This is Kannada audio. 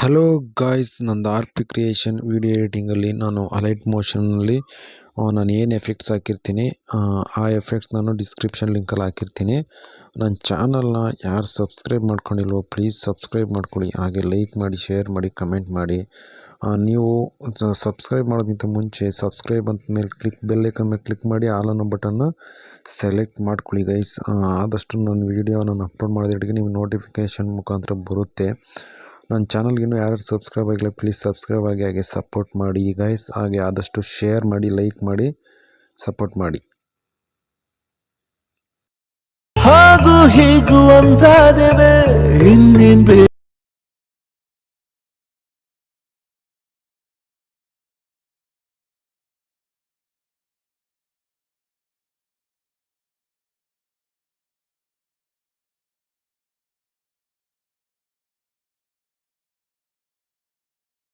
ಹಲೋ ಗಾಯ್ಸ್, ನಂದು ಆರ್ ಪಿ ಕ್ರಿಯೇಷನ್ ವಿಡಿಯೋ ಎಡಿಟಿಂಗಲ್ಲಿ ನಾನು ಅಲೈಟ್ ಮೋಷನ್ನಲ್ಲಿ ನಾನು ಏನು ಎಫೆಕ್ಟ್ಸ್ ಹಾಕಿರ್ತೀನಿ ಆ ಎಫೆಕ್ಟ್ಸ್ ನಾನು ಡಿಸ್ಕ್ರಿಪ್ಷನ್ ಲಿಂಕಲ್ಲಿ ಹಾಕಿರ್ತೀನಿ. ನನ್ನ ಚಾನಲ್ನ ಯಾರು ಸಬ್ಸ್ಕ್ರೈಬ್ ಮಾಡ್ಕೊಂಡಿಲ್ವೋ ಪ್ಲೀಸ್ ಸಬ್ಸ್ಕ್ರೈಬ್ ಮಾಡ್ಕೊಳ್ಳಿ, ಹಾಗೆ ಲೈಕ್ ಮಾಡಿ, ಶೇರ್ ಮಾಡಿ, ಕಮೆಂಟ್ ಮಾಡಿ. ನೀವು ಸಬ್ಸ್ಕ್ರೈಬ್ ಮಾಡೋದಕ್ಕಿಂತ ಮುಂಚೆ ಸಬ್ಸ್ಕ್ರೈಬ್ ಅಂತ ಮೇಲೆ ಬೆಲ್ ಐಕನ್ ಮೇಲೆ ಕ್ಲಿಕ್ ಮಾಡಿ ಆಲ್ ಅನ್ನೋ ಬಟನ್ನ ಸೆಲೆಕ್ಟ್ ಮಾಡ್ಕೊಳ್ಳಿ ಗೈಸ್. ಆದಷ್ಟು ನನ್ನ ವೀಡಿಯೋ ನಾನು ಅಪ್ಲೋಡ್ ಮಾಡೋದಕ್ಕೆ ನಿಮ್ಗೆ ನೋಟಿಫಿಕೇಷನ್ ಮುಖಾಂತರ ಬರುತ್ತೆ. ನನ್ನ ಚಾನಲ್ಗೆ ಇನ್ನೂ ಯಾರು ಸಬ್ಸ್ಕ್ರೈಬ್ ಆಗಿಲ್ಲ ಪ್ಲೀಸ್ ಸಬ್ಸ್ಕ್ರೈಬ್ ಆಗಿ, ಹಾಗೆ ಸಪೋರ್ಟ್ ಮಾಡಿ ಗೈಸ್. ಹಾಗೆ ಆದಷ್ಟು ಶೇರ್ ಮಾಡಿ, ಲೈಕ್ ಮಾಡಿ, ಸಪೋರ್ಟ್ ಮಾಡಿ. ಹಾಗೂ ಹೀಗೂ ಅಂತಾದೇವೆ ಇನ್ನೇನ್